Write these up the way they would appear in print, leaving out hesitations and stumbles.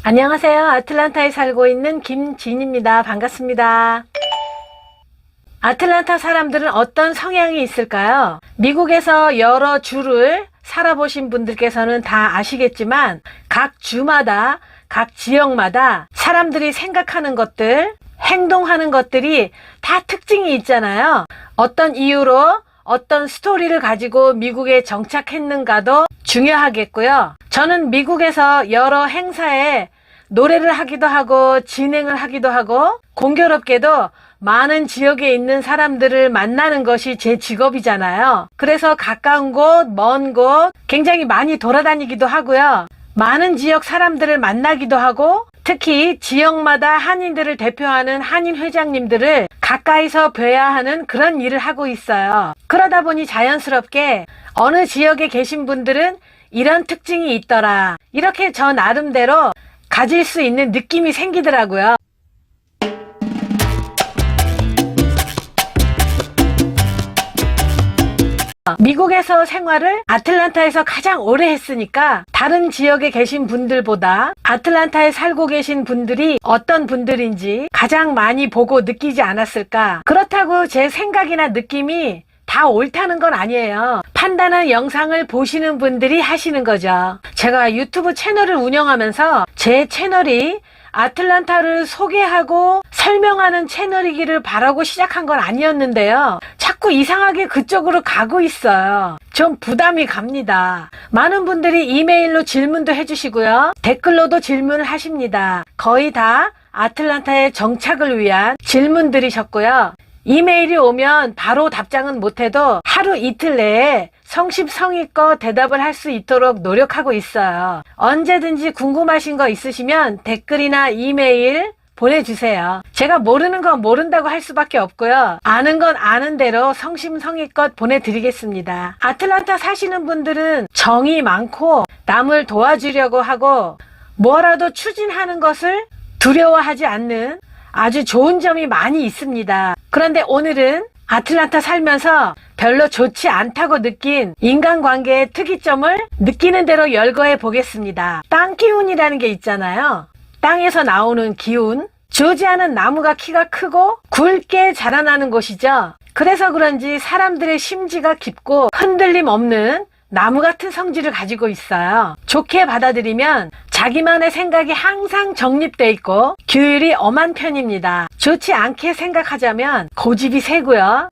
안녕하세요. 아틀란타에 살고 있는 김진입니다. 반갑습니다. 아틀란타 사람들은 어떤 성향이 있을까요? 미국에서 여러 주를 살아보신 분들께서는 다 아시겠지만 각 주마다, 각 지역마다 사람들이 생각하는 것들, 행동하는 것들이 다 특징이 있잖아요. 어떤 이유로 어떤 스토리를 가지고 미국에 정착했는가도 중요하겠고요. 저는 미국에서 여러 행사에 노래를 하기도 하고 진행을 하기도 하고 공교롭게도 많은 지역에 있는 사람들을 만나는 것이 제 직업이잖아요. 그래서 가까운 곳, 먼 곳 굉장히 많이 돌아다니기도 하고요. 많은 지역 사람들을 만나기도 하고 특히 지역마다 한인들을 대표하는 한인 회장님들을 가까이서 뵈야 하는 그런 일을 하고 있어요. 그러다 보니 자연스럽게 어느 지역에 계신 분들은 이런 특징이 있더라. 이렇게 저 나름대로 가질 수 있는 느낌이 생기더라고요. 미국에서 생활을 아틀란타에서 가장 오래 했으니까 다른 지역에 계신 분들보다 아틀란타에 살고 계신 분들이 어떤 분들인지 가장 많이 보고 느끼지 않았을까. 그렇다고 제 생각이나 느낌이 다 옳다는 건 아니에요. 판단한 영상을 보시는 분들이 하시는 거죠. 제가 유튜브 채널을 운영하면서 제 채널이 아틀란타를 소개하고 설명하는 채널이기를 바라고 시작한 건 아니었는데요. 자꾸 이상하게 그쪽으로 가고 있어요. 좀 부담이 갑니다. 많은 분들이 이메일로 질문도 해주시고요. 댓글로도 질문을 하십니다. 거의 다 아틀란타의 정착을 위한 질문들이셨고요. 이메일이 오면 바로 답장은 못해도 하루 이틀 내에 성심성의껏 대답을 할 수 있도록 노력하고 있어요. 언제든지 궁금하신 거 있으시면 댓글이나 이메일 보내주세요. 제가 모르는 건 모른다고 할 수밖에 없고요. 아는 건 아는 대로 성심성의껏 보내드리겠습니다. 아틀란타 사시는 분들은 정이 많고 남을 도와주려고 하고 뭐라도 추진하는 것을 두려워하지 않는 아주 좋은 점이 많이 있습니다. 그런데 오늘은 아틀란타 살면서 별로 좋지 않다고 느낀 인간관계의 특이점을 느끼는 대로 열거해 보겠습니다. 땅 기운이라는 게 있잖아요. 땅에서 나오는 기운. 조지아는 나무가 키가 크고 굵게 자라나는 곳이죠. 그래서 그런지 사람들의 심지가 깊고 흔들림 없는 나무 같은 성질을 가지고 있어요. 좋게 받아들이면 자기만의 생각이 항상 정립돼 있고 규율이 엄한 편입니다. 좋지 않게 생각하자면 고집이 세고요.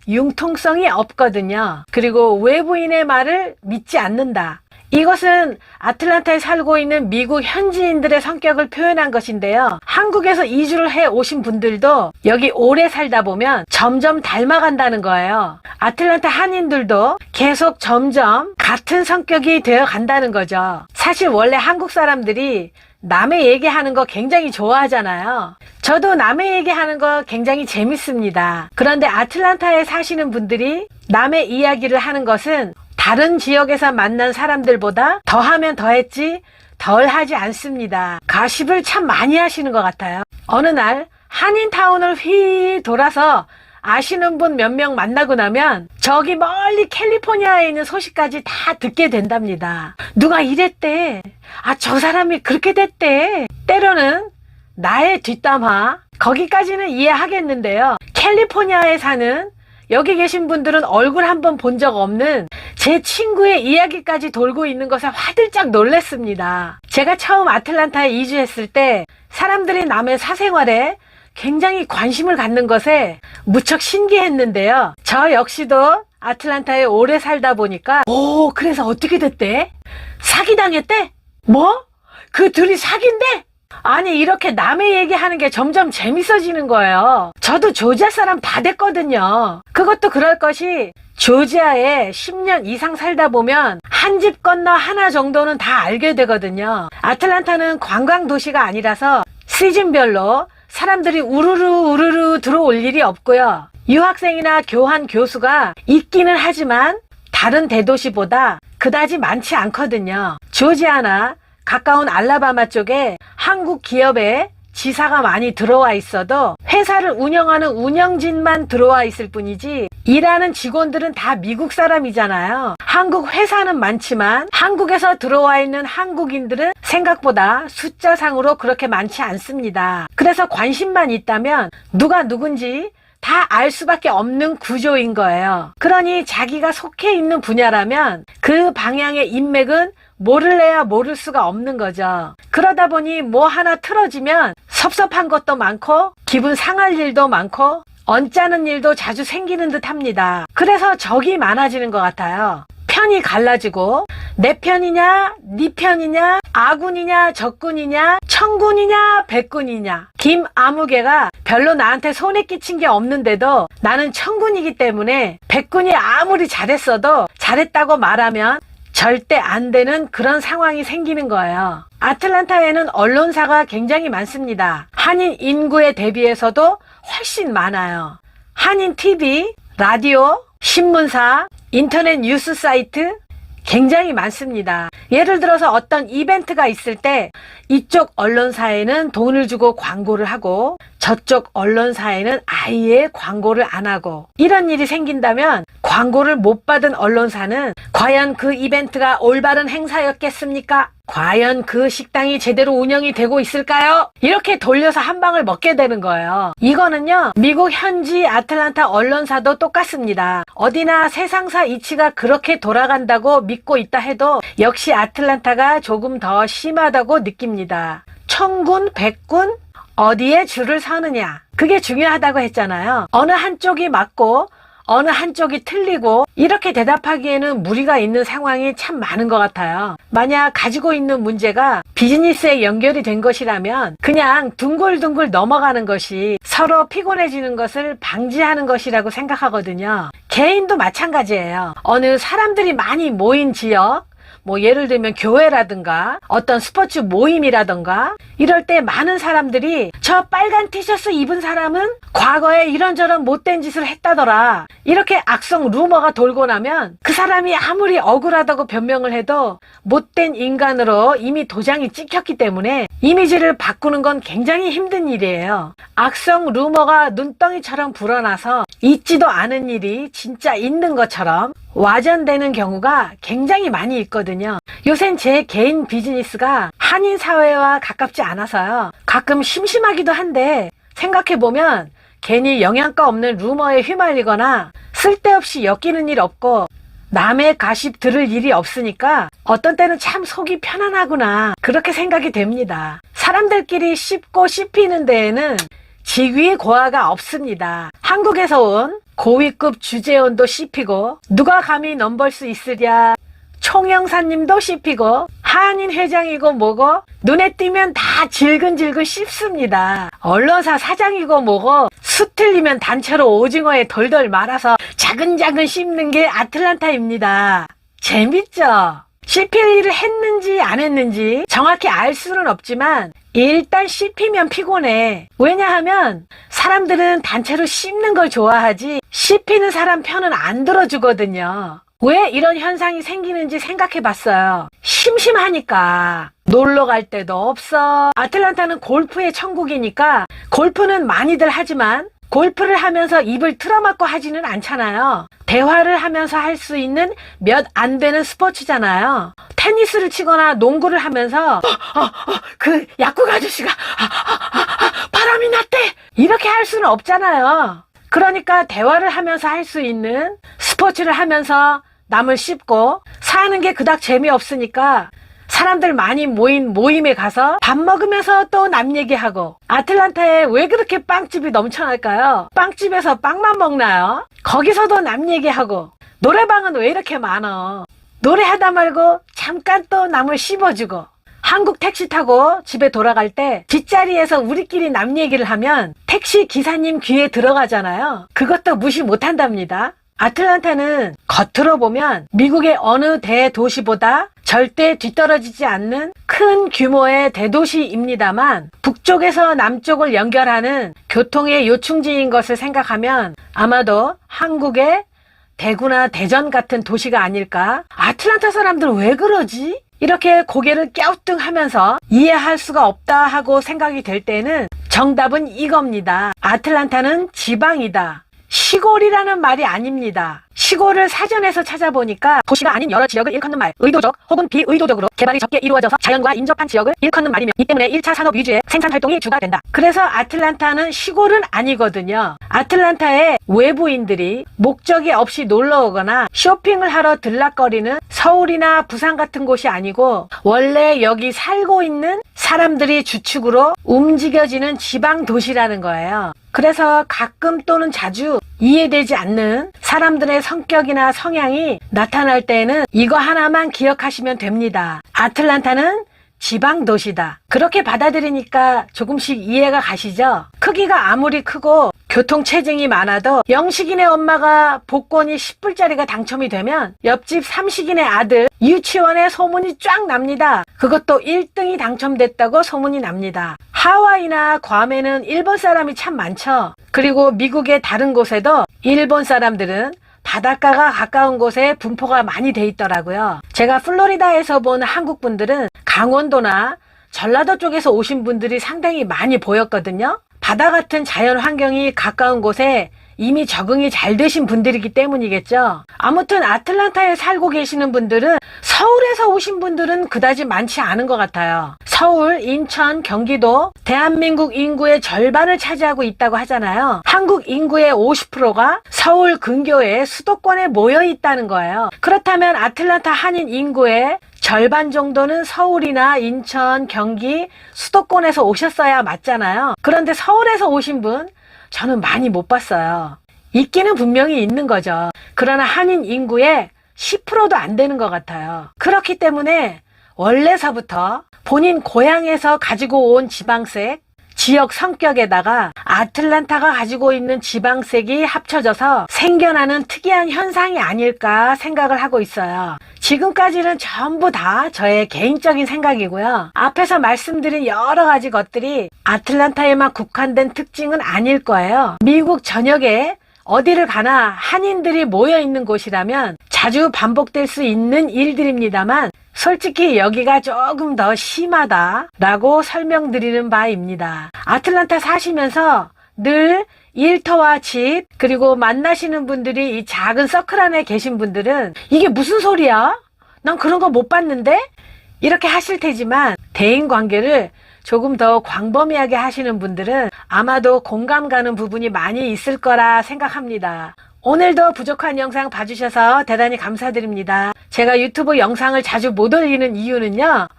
융통성이 없거든요. 그리고 외부인의 말을 믿지 않는다. 이것은 아틀란타에 살고 있는 미국 현지인들의 성격을 표현한 것인데요. 한국에서 이주를 해 오신 분들도 여기 오래 살다 보면 점점 닮아간다는 거예요. 아틀란타 한인들도 계속 점점 같은 성격이 되어 간다는 거죠. 사실 원래 한국 사람들이 남의 얘기하는 거 굉장히 좋아하잖아요. 저도 남의 얘기하는 거 굉장히 재밌습니다. 그런데 아틀란타에 사시는 분들이 남의 이야기를 하는 것은 다른 지역에서 만난 사람들보다 더하면 더했지 덜 하지 않습니다. 가십을 참 많이 하시는 것 같아요. 어느 날 한인타운을 휘 돌아서 아시는 분 몇 명 만나고 나면 저기 멀리 캘리포니아에 있는 소식까지 다 듣게 된답니다. 누가 이랬대. 아, 저 사람이 그렇게 됐대. 때로는 나의 뒷담화. 거기까지는 이해하겠는데요. 캘리포니아에 사는 여기 계신 분들은 얼굴 한번 본 적 없는 제 친구의 이야기까지 돌고 있는 것에 화들짝 놀랐습니다. 제가 처음 아틀란타에 이주했을 때 사람들이 남의 사생활에 굉장히 관심을 갖는 것에 무척 신기했는데요. 저 역시도 아틀란타에 오래 살다 보니까 그래서 어떻게 됐대? 사기당했대? 뭐? 그 둘이 사귄대? 아니, 이렇게 남의 얘기하는 게 점점 재밌어지는 거예요. 저도 조지아 사람 다 됐거든요. 그것도 그럴 것이 조지아에 10년 이상 살다 보면 한 집 건너 하나 정도는 다 알게 되거든요. 아틀란타는 관광 도시가 아니라서 시즌별로 사람들이 우르르 들어올 일이 없고요. 유학생이나 교환 교수가 있기는 하지만 다른 대도시보다 그다지 많지 않거든요. 조지아나 가까운 알라바마 쪽에 한국 기업에 지사가 많이 들어와 있어도 회사를 운영하는 운영진만 들어와 있을 뿐이지 일하는 직원들은 다 미국 사람이잖아요. 한국 회사는 많지만 한국에서 들어와 있는 한국인들은 생각보다 숫자상으로 그렇게 많지 않습니다. 그래서 관심만 있다면 누가 누군지 다 알 수밖에 없는 구조인 거예요. 그러니 자기가 속해 있는 분야라면 그 방향의 인맥은 모를래야 모를 수가 없는 거죠. 그러다 보니 뭐 하나 틀어지면 섭섭한 것도 많고 기분 상할 일도 많고 언짢은 일도 자주 생기는 듯 합니다. 그래서 적이 많아지는 것 같아요. 편이 갈라지고 내 편이냐 네 편이냐 아군이냐 적군이냐 청군이냐 백군이냐. 김아무개가 별로 나한테 손에 끼친 게 없는데도 나는 청군이기 때문에 백군이 아무리 잘했어도 잘했다고 말하면 절대 안 되는 그런 상황이 생기는 거예요. 아틀란타에는 언론사가 굉장히 많습니다. 한인 인구에 대비해서도 훨씬 많아요. 한인 TV, 라디오, 신문사, 인터넷 뉴스 사이트 굉장히 많습니다. 예를 들어서 어떤 이벤트가 있을 때 이쪽 언론사에는 돈을 주고 광고를 하고 저쪽 언론사에는 아예 광고를 안 하고 이런 일이 생긴다면 광고를 못 받은 언론사는 과연 그 이벤트가 올바른 행사였겠습니까? 과연 그 식당이 제대로 운영이 되고 있을까요? 이렇게 돌려서 한 방을 먹게 되는 거예요. 이거는요, 미국 현지 아틀란타 언론사도 똑같습니다. 어디나 세상사 이치가 그렇게 돌아간다고 믿고 있다 해도 역시 아틀란타가 조금 더 심하다고 느낍니다. 청군, 백군, 어디에 줄을 서느냐, 그게 중요하다고 했잖아요. 어느 한쪽이 맞고 어느 한쪽이 틀리고 이렇게 대답하기에는 무리가 있는 상황이 참 많은 것 같아요. 만약 가지고 있는 문제가 비즈니스에 연결이 된 것이라면 그냥 둥글둥글 넘어가는 것이 서로 피곤해지는 것을 방지하는 것이라고 생각하거든요. 개인도 마찬가지예요. 어느 사람들이 많이 모인 지역, 뭐 예를 들면 교회라든가 어떤 스포츠 모임이라든가 이럴 때 많은 사람들이 저 빨간 티셔츠 입은 사람은 과거에 이런저런 못된 짓을 했다더라, 이렇게 악성 루머가 돌고 나면 그 사람이 아무리 억울하다고 변명을 해도 못된 인간으로 이미 도장이 찍혔기 때문에 이미지를 바꾸는 건 굉장히 힘든 일이에요. 악성 루머가 눈덩이처럼 불어나서 있지도 않은 일이 진짜 있는 것처럼 와전되는 경우가 굉장히 많이 있거든요. 요샌 제 개인 비즈니스가 한인 사회와 가깝지 않아서요, 가끔 심심하기도 한데 생각해보면 괜히 영양가 없는 루머에 휘말리거나 쓸데없이 엮이는 일 없고 남의 가십 들을 일이 없으니까 어떤 때는 참 속이 편안하구나, 그렇게 생각이 됩니다. 사람들끼리 씹고 씹히는 데에는 직위 고하가 없습니다. 한국에서 온 고위급 주재원도 씹히고 누가 감히 넘볼 수 있으랴, 총영사님도 씹히고 한인 회장이고 뭐고 눈에 띄면 다 질근질근 씹습니다. 언론사 사장이고 뭐고 수 틀리면 단체로 오징어에 덜덜 말아서 자근자근 씹는 게 아틀란타입니다. 재밌죠? 씹힐 일을 했는지 안 했는지 정확히 알 수는 없지만 일단 씹히면 피곤해. 왜냐하면 사람들은 단체로 씹는 걸 좋아하지 씹히는 사람 편은 안 들어주거든요. 왜 이런 현상이 생기는지 생각해 봤어요. 심심하니까. 놀러 갈 데도 없어. 아틀란타는 골프의 천국이니까 골프는 많이들 하지만 골프를 하면서 입을 틀어막고 하지는 않잖아요. 대화를 하면서 할 수 있는 몇 안 되는 스포츠잖아요. 테니스를 치거나 농구를 하면서 그 약국 아저씨가 바람이 났대, 이렇게 할 수는 없잖아요. 그러니까 대화를 하면서 할 수 있는 스포츠를 하면서 남을 씹고 사는 게 그닥 재미없으니까 사람들 많이 모인 모임에 가서 밥 먹으면서 또 남 얘기하고. 아틀란타에 왜 그렇게 빵집이 넘쳐날까요? 빵집에서 빵만 먹나요? 거기서도 남 얘기하고. 노래방은 왜 이렇게 많아? 노래하다 말고 잠깐 또 남을 씹어주고. 한국 택시 타고 집에 돌아갈 때 뒷자리에서 우리끼리 남 얘기를 하면 택시 기사님 귀에 들어가잖아요. 그것도 무시 못한답니다. 아틀란타는 겉으로 보면 미국의 어느 대도시보다 절대 뒤떨어지지 않는 큰 규모의 대도시입니다만 북쪽에서 남쪽을 연결하는 교통의 요충지인 것을 생각하면 아마도 한국의 대구나 대전 같은 도시가 아닐까? 아틀란타 사람들 왜 그러지? 이렇게 고개를 갸우뚱하면서 이해할 수가 없다 하고 생각이 될 때는 정답은 이겁니다. 아틀란타는 지방이다. 시골이라는 말이 아닙니다. 시골을 사전에서 찾아보니까 도시가 아닌 여러 지역을 일컫는 말, 의도적 혹은 비의도적으로 개발이 적게 이루어져서 자연과 인접한 지역을 일컫는 말이며, 이 때문에 1차 산업 위주의 생산활동이 주가 된다. 그래서 아틀란타는 시골은 아니거든요. 아틀란타에 외부인들이 목적이 없이 놀러 오거나 쇼핑을 하러 들락거리는 서울이나 부산 같은 곳이 아니고, 원래 여기 살고 있는 사람들이 주축으로 움직여지는 지방 도시라는 거예요. 그래서 가끔 또는 자주 이해되지 않는 사람들의 성격이나 성향이 나타날 때에는 이거 하나만 기억하시면 됩니다. 아틀란타는 지방 도시다. 그렇게 받아들이니까 조금씩 이해가 가시죠? 크기가 아무리 크고 교통체증이 많아도 영식이네 엄마가 복권이 10불짜리가 당첨이 되면 옆집 삼식이네 아들 유치원에 소문이 쫙 납니다. 그것도 1등이 당첨됐다고 소문이 납니다. 하와이나 괌에는 일본 사람이 참 많죠. 그리고 미국의 다른 곳에도 일본 사람들은 바닷가가 가까운 곳에 분포가 많이 돼 있더라고요. 제가 플로리다에서 본 한국 분들은 강원도나 전라도 쪽에서 오신 분들이 상당히 많이 보였거든요. 바다 같은 자연 환경이 가까운 곳에 이미 적응이 잘 되신 분들이기 때문이겠죠. 아무튼 아틀란타에 살고 계시는 분들은 서울에서 오신 분들은 그다지 많지 않은 것 같아요. 서울, 인천, 경기도 대한민국 인구의 절반을 차지하고 있다고 하잖아요. 한국 인구의 50%가 서울 근교의 수도권에 모여 있다는 거예요. 그렇다면 아틀란타 한인 인구의 절반 정도는 서울이나 인천, 경기, 수도권에서 오셨어야 맞잖아요. 그런데 서울에서 오신 분 저는 많이 못 봤어요. 있기는 분명히 있는 거죠. 그러나 한인 인구의 10%도 안 되는 것 같아요. 그렇기 때문에 원래서부터 본인 고향에서 가지고 온 지방색, 지역 성격에다가 아틀란타가 가지고 있는 지방색이 합쳐져서 생겨나는 특이한 현상이 아닐까 생각을 하고 있어요. 지금까지는 전부 다 저의 개인적인 생각이고요. 앞에서 말씀드린 여러 가지 것들이 아틀란타에만 국한된 특징은 아닐 거예요. 미국 전역에 어디를 가나 한인들이 모여 있는 곳이라면 자주 반복될 수 있는 일들입니다만, 솔직히 여기가 조금 더 심하다라고 설명드리는 바입니다. 아틀란타 사시면서 늘 일터와 집, 그리고 만나시는 분들이 이 작은 서클 안에 계신 분들은 이게 무슨 소리야? 난 그런 거 못 봤는데? 이렇게 하실 테지만 대인관계를 조금 더 광범위하게 하시는 분들은 아마도 공감 가는 부분이 많이 있을 거라 생각합니다. 오늘도 부족한 영상 봐주셔서 대단히 감사드립니다. 제가 유튜브 영상을 자주 못 올리는 이유는요,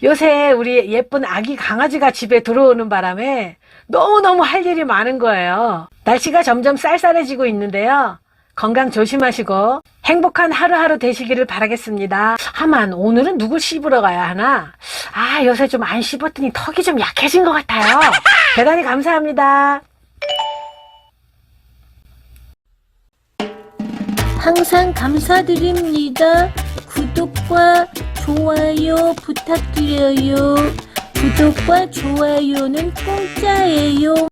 요새 우리 예쁜 아기 강아지가 집에 들어오는 바람에 너무너무 할 일이 많은 거예요. 날씨가 점점 쌀쌀해지고 있는데요. 건강 조심하시고 행복한 하루하루 되시기를 바라겠습니다. 하만 오늘은 누굴 씹으러 가야 하나? 요새 좀 안 씹었더니 턱이 좀 약해진 것 같아요. 대단히 감사합니다. 항상 감사드립니다. 구독과 좋아요 부탁드려요. 구독과 좋아요는 공짜예요.